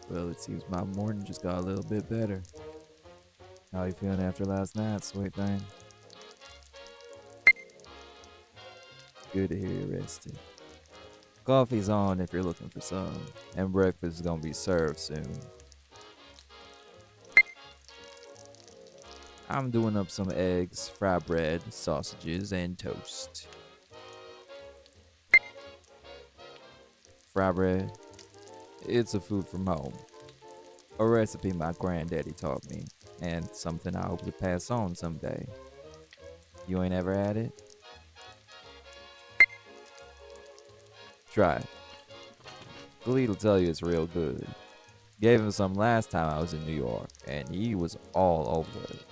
Well, it seems my morning just got a little bit better. How you feeling after last night, sweet thing? Good to hear you rested. Coffee's on if you're looking for some, and breakfast is gonna be served soon. I'm doing up some eggs, fried bread, sausages, and toast. Fried bread, it's a food from home. A recipe my granddaddy taught me, and something I hope to pass on someday. You ain't ever had it? Try it. Khaleed will tell you it's real good. Gave him some last time I was in New York, and he was all over it.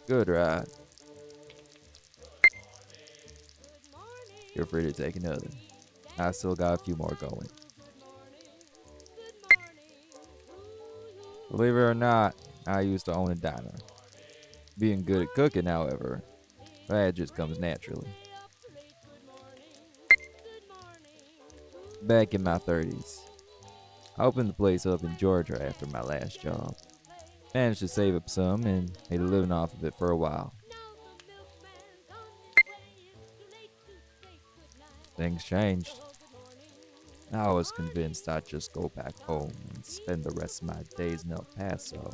Good, right? You're free to take another. I still got a few more going. Believe it or not, I used to own a diner. Being good at cooking, however, that just comes naturally. Back in my 30s, I opened the place up in Georgia after my last job. Managed to save up some and made a living off of it for a while. Things changed. I was convinced I'd just go back home and spend the rest of my days in El Paso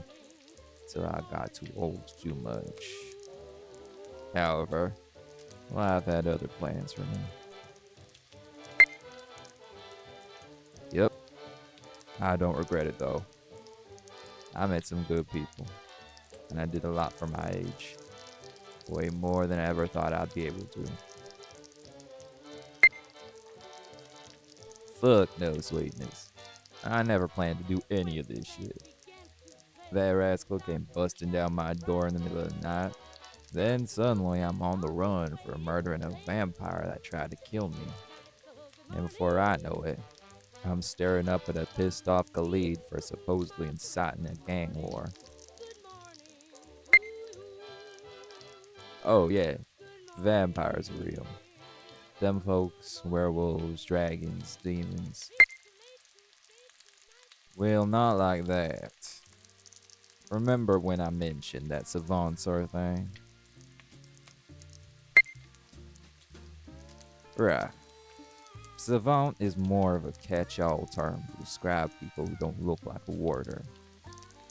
till I got too old to do much. However, life had other plans for me. Yep, I don't regret it though. I met some good people, and I did a lot for my age. Way more than I ever thought I'd be able to. Fuck no sweetness. I never planned to do any of this shit. That rascal came busting down my door in the middle of the night. Then suddenly I'm on the run for murdering a vampire that tried to kill me. And before I know it, I'm staring up at a pissed off Khaleed for supposedly inciting a gang war. Oh yeah, vampires are real. Them folks, werewolves, dragons, demons. Well, not like that. Remember when I mentioned that savant sort of thing? Right. Savant is more of a catch-all term to describe people who don't look like a warder.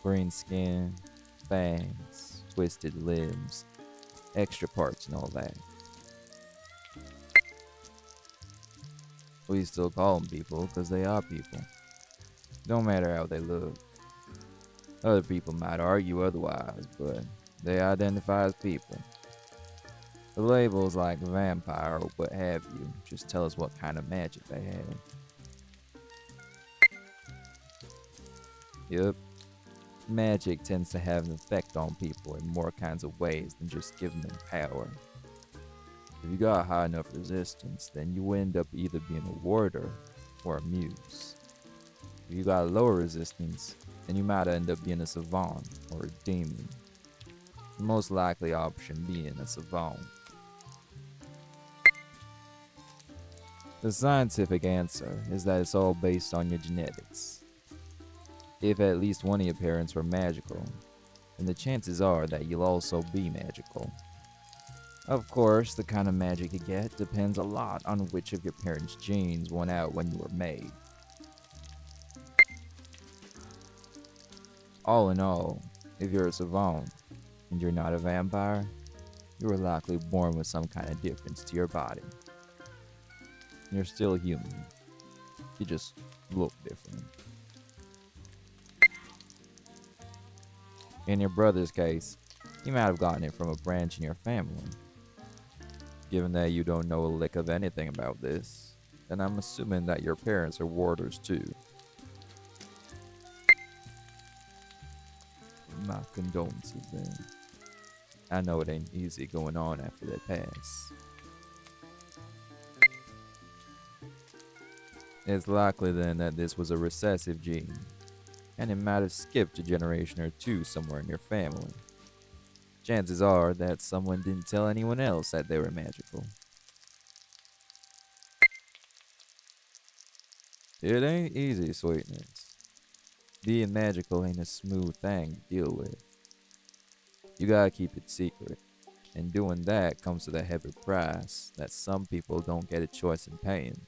Green skin, fangs, twisted limbs, extra parts and all that. We still call them people because they are people. Don't matter how they look. Other people might argue otherwise, but they identify as people. The labels like vampire or what have you just tell us what kind of magic they have. Yup, magic tends to have an effect on people in more kinds of ways than just giving them power. If you got high enough resistance, then you end up either being a warder or a muse. If you got lower resistance, then you might end up being a savant or a demon. The most likely option being a savant. The scientific answer is that it's all based on your genetics. If at least one of your parents were magical, then the chances are that you'll also be magical. Of course, the kind of magic you get depends a lot on which of your parents' genes won out when you were made. All in all, if you're a savant and you're not a vampire, you were likely born with some kind of difference to your body. You're still human. You just look different. In your brother's case, you might have gotten it from a branch in your family. Given that you don't know a lick of anything about this, then I'm assuming that your parents are warders too. My condolences then. I know it ain't easy going on after they pass. It's likely then that this was a recessive gene, and it might have skipped a generation or two somewhere in your family. Chances are that someone didn't tell anyone else that they were magical. It ain't easy, sweetness. Being magical ain't a smooth thing to deal with. You gotta keep it secret, and doing that comes with a heavy price that some people don't get a choice in paying.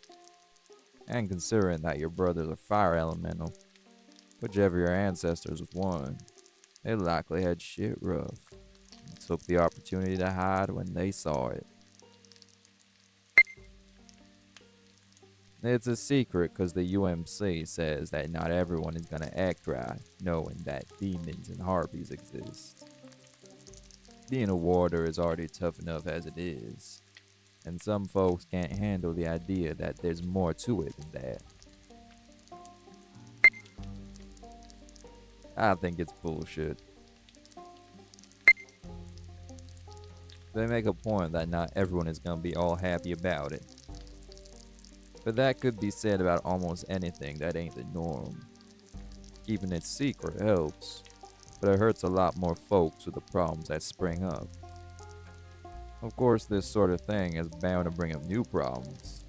And considering that your brothers are fire elemental, whichever your ancestors won, they likely had shit rough and took the opportunity to hide when they saw it. It's a secret because the UMC says that not everyone is gonna act right, knowing that demons and harpies exist. Being a warder is already tough enough as it is, and some folks can't handle the idea that there's more to it than that. I think it's bullshit. They make a point that not everyone is gonna be all happy about it. But that could be said about almost anything that ain't the norm. Keeping it secret helps, but it hurts a lot more folks with the problems that spring up. Of course, this sort of thing is bound to bring up new problems,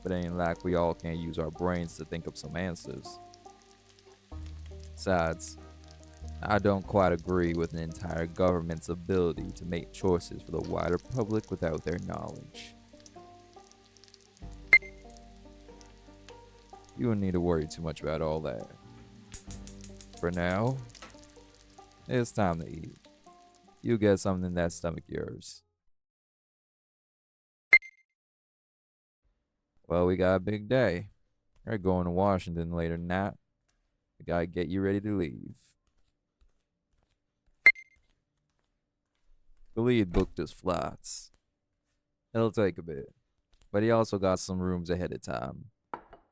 but it ain't like we all can't use our brains to think of some answers. Besides, I don't quite agree with an entire government's ability to make choices for the wider public without their knowledge. You don't need to worry too much about all that. For now, it's time to eat. You get something in that stomach of yours. Well, we got a big day. We're going to Washington later tonight. We gotta get you ready to leave. Khaleed booked his flights. It'll take a bit, but he also got some rooms ahead of time,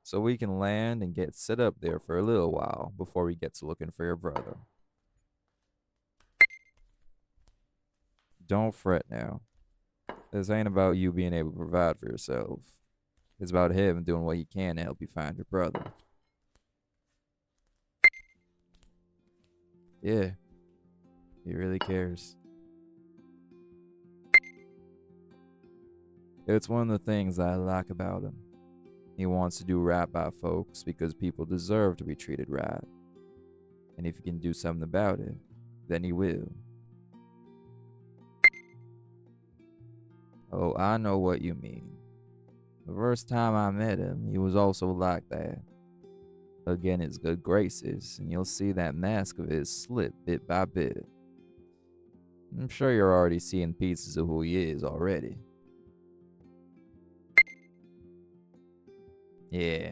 so we can land and get set up there for a little while before we get to looking for your brother. Don't fret now. This ain't about you being able to provide for yourself. It's about him doing what he can to help you find your brother. Yeah, he really cares. It's one of the things I like about him. He wants to do right by folks because people deserve to be treated right. And if he can do something about it, then he will. Oh, I know what you mean. The first time I met him, he was also like that. Again, his good graces, and you'll see that mask of his slip bit by bit. I'm sure you're already seeing pieces of who he is already. Yeah,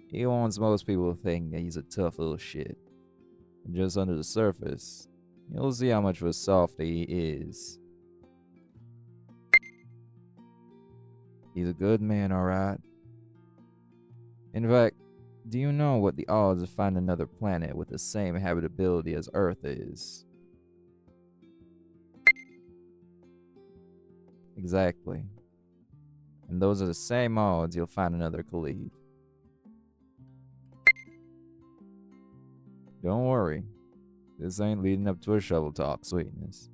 he wants most people to think that he's a tough little shit. And just under the surface, you'll see how much of a softy he is. He's a good man, alright. In fact, do you know what the odds of finding another planet with the same habitability as Earth is? Exactly. And those are the same odds you'll find another Khaleed. Don't worry. This ain't leading up to a shovel talk, sweetness.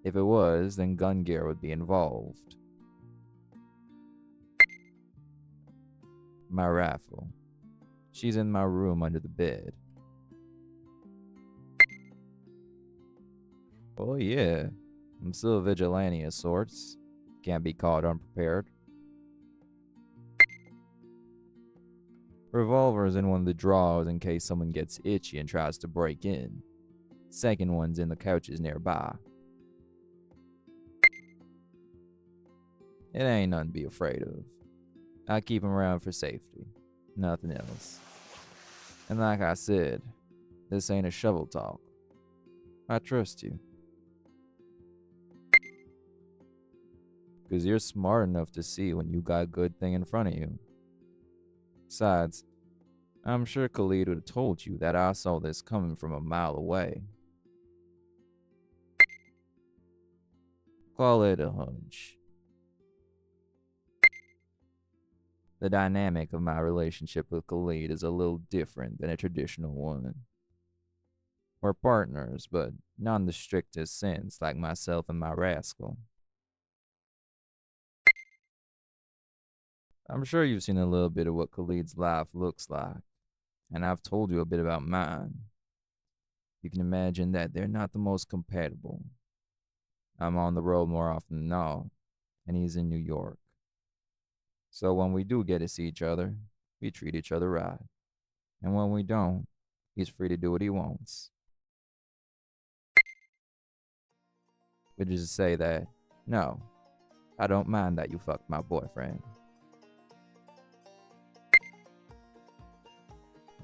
If it was, then gun gear would be involved. My rifle. She's in my room under the bed. Oh yeah, I'm still a vigilante of sorts. Can't be caught unprepared. Revolver's in one of the drawers in case someone gets itchy and tries to break in. Second one's in the couches nearby. It ain't nothing to be afraid of. I keep 'em around for safety. Nothing else. And like I said, this ain't a shovel talk. I trust you. 'Cause you're smart enough to see when you got a good thing in front of you. Besides, I'm sure Khaleed would have told you that I saw this coming from a mile away. Call it a hunch. The dynamic of my relationship with Khaleed is a little different than a traditional one. We're partners, but not in the strictest sense like myself and my rascal. I'm sure you've seen a little bit of what Khaleed's life looks like, and I've told you a bit about mine. You can imagine that they're not the most compatible. I'm on the road more often than not, and he's in New York. So when we do get to see each other, we treat each other right. And when we don't, he's free to do what he wants. Which is to say that, no, I don't mind that you fucked my boyfriend.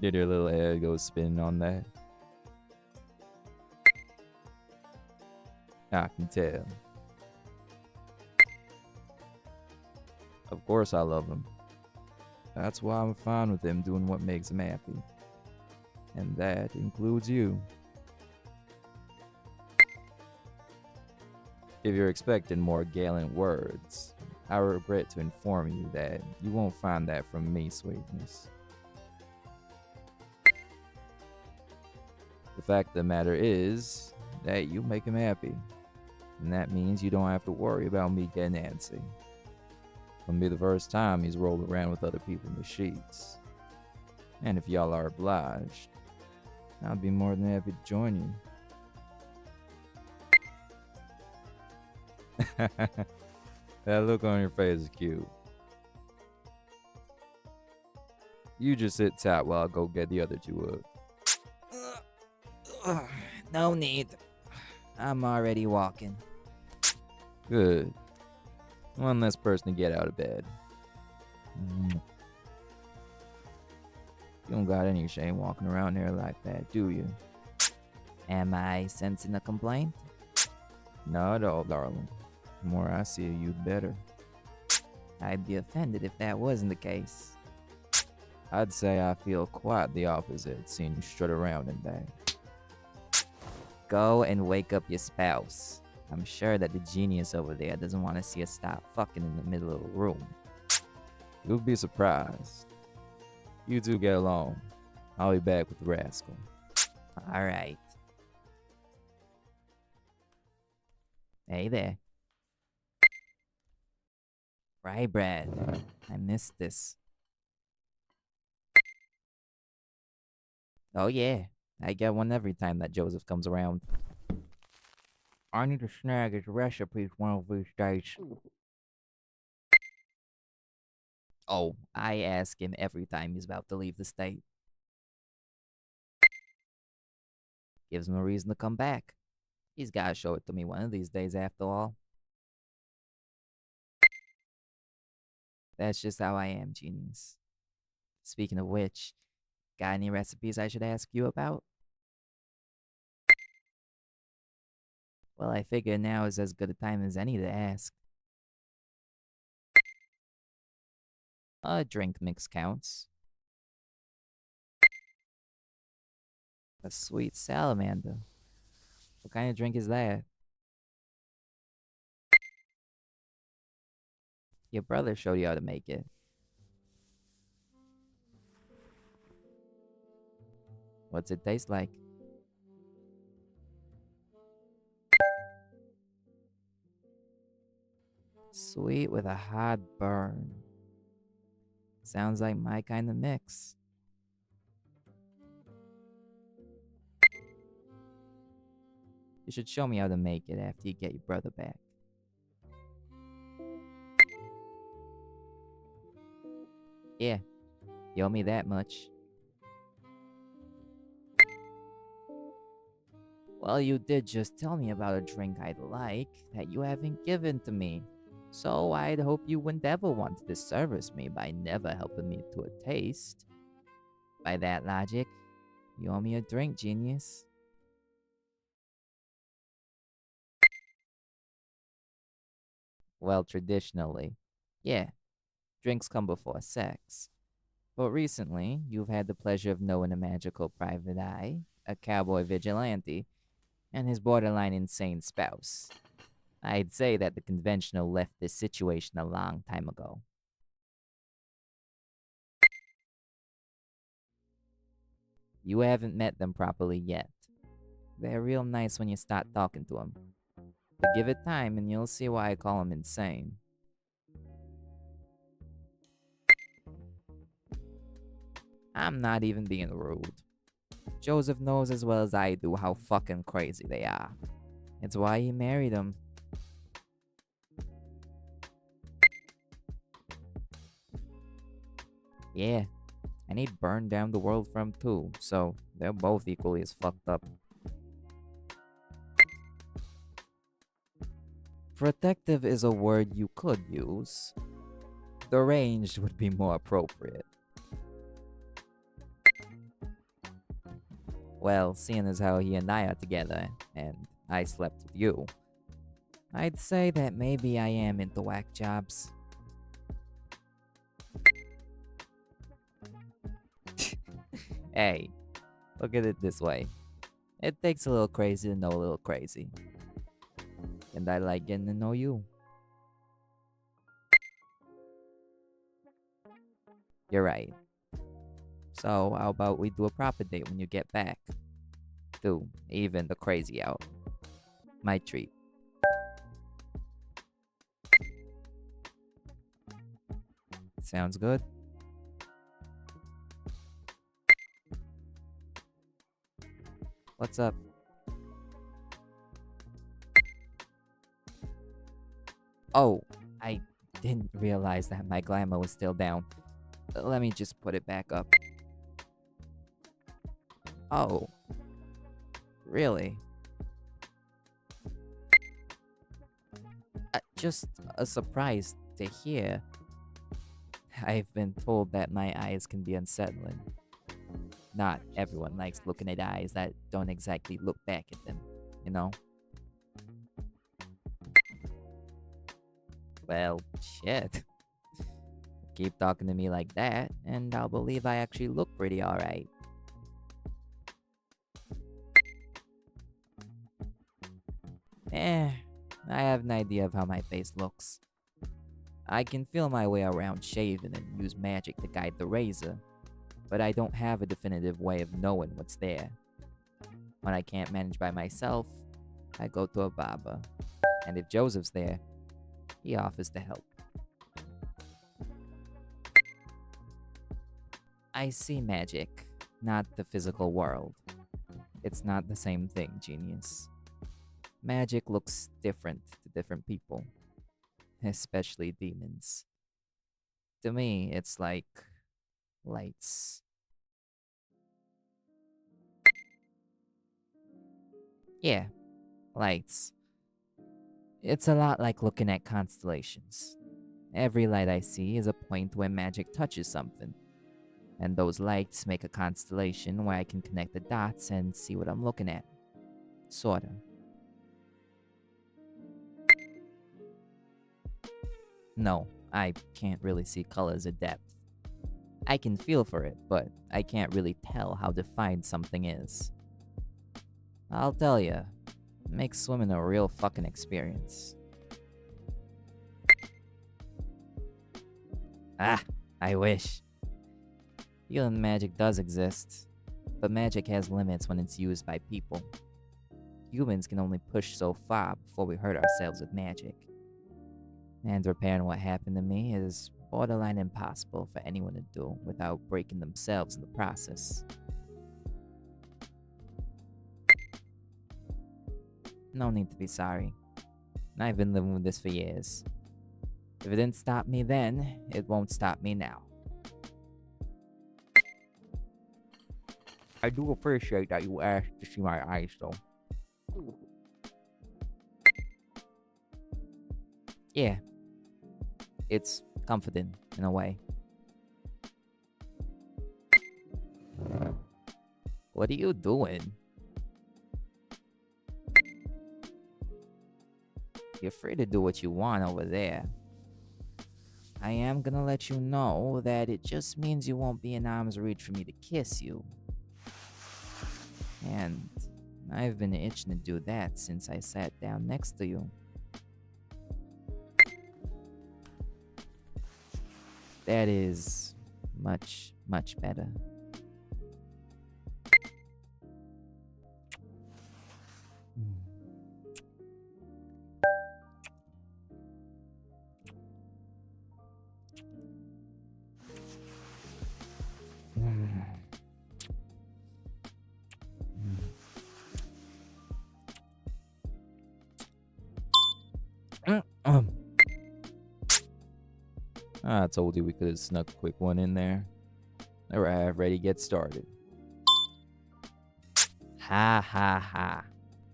Did your little head go spinning on that? I can tell. Of course I love him. That's why I'm fine with him doing what makes him happy. And that includes you. If you're expecting more gallant words, I regret to inform you that you won't find that from me, sweetness. The fact of the matter is that you make him happy. And that means you don't have to worry about me getting antsy. Wouldn't be the first time he's rolled around with other people in the sheets. And if y'all are obliged, I'd be more than happy to join you. That look on your face is cute. You just sit tight while I go get the other two up. No need. I'm already walking. Good. One less person to get out of bed. You don't got any shame walking around here like that, do you? Am I sensing a complaint? Not at all, darling. The more I see of you, the better. I'd be offended if that wasn't the case. I'd say I feel quite the opposite, seeing you strut around in that. Go and wake up your spouse. I'm sure that the genius over there doesn't want to see us stop fucking in the middle of the room. You'll be surprised. You two get along. I'll be back with the rascal. Alright. Hey there. Fry bread. I missed this. Oh yeah, I get one every time that Joseph comes around. I need to snag his recipes one of these days. Oh, I ask him every time he's about to leave the state. Gives him a reason to come back. He's gotta show it to me one of these days after all. That's just how I am, genius. Speaking of which, got any recipes I should ask you about? Well, I figure now is as good a time as any to ask. A drink mix counts. A sweet salamander. What kind of drink is that? Your brother showed you how to make it. What's it taste like? Sweet with a hot burn. Sounds like my kind of mix. You should show me how to make it after you get your brother back. Yeah, you owe me that much. Well, you did just tell me about a drink I'd like that you haven't given to me. So I'd hope you wouldn't ever want to disservice me by never helping me to a taste. By that logic, you owe me a drink, genius. Well, traditionally, yeah, drinks come before sex. But recently, you've had the pleasure of knowing a magical private eye, a cowboy vigilante, and his borderline insane spouse. I'd say that the conventional left this situation a long time ago. You haven't met them properly yet. They're real nice when you start talking to them. But give it time and you'll see why I call them insane. I'm not even being rude. Joseph knows as well as I do how fucking crazy they are. It's why he married them. Yeah, and he burned down the world for him too, so they're both equally as fucked up. Protective is a word you could use. Deranged would be more appropriate. Well, seeing as how he and I are together, and I slept with you, I'd say that maybe I am into whack jobs. Hey, look at it this way. It takes a little crazy to know a little crazy. And I like getting to know you. You're right. So, how about we do a proper date when you get back? To even the crazy out. My treat. Sounds good? What's up? Oh, I didn't realize that my glamour was still down. Let me just put it back up. Oh, really? Just a surprise to hear. I've been told that my eyes can be unsettling. Not everyone likes looking at eyes that don't exactly look back at them, you know? Well, shit. Keep talking to me like that, and I'll believe I actually look pretty alright. I have an idea of how my face looks. I can feel my way around shaving and use magic to guide the razor, but I don't have a definitive way of knowing what's there. When I can't manage by myself, I go to a barber, and if Joseph's there, he offers to help. I see magic, not the physical world. It's not the same thing, genius. Magic looks different to different people, especially demons. To me, it's like lights. Yeah, lights. It's a lot like looking at constellations. Every light I see is a point where magic touches something, and those lights make a constellation where I can connect the dots and see what I'm looking at. Sorta. No, I can't really see colors or depth. I can feel for it, but I can't really tell how defined something is. I'll tell ya, it makes swimming a real fucking experience. Ah, I wish. Feeling magic does exist, but magic has limits when it's used by people. Humans can only push so far before we hurt ourselves with magic. And repairing what happened to me is borderline impossible for anyone to do without breaking themselves in the process. No need to be sorry. I've been living with this for years. If it didn't stop me then, it won't stop me now. I do appreciate that you asked to see my eyes, though. Yeah, it's comforting in a way. What are you doing? You're free to do what you want over there. I am gonna let you know that it just means you won't be in arm's reach for me to kiss you. And I've been itching to do that since I sat down next to you. That is much, much better. I told you we could have snuck a quick one in there. Alright, ready, get started. Ha ha ha.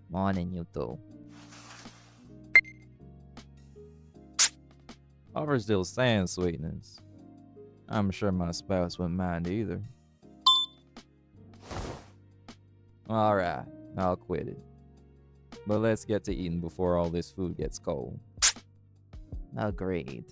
Morning, you two. Offer still saying sweetness. I'm sure my spouse wouldn't mind either. Alright, I'll quit it. But let's get to eating before all this food gets cold. Agreed.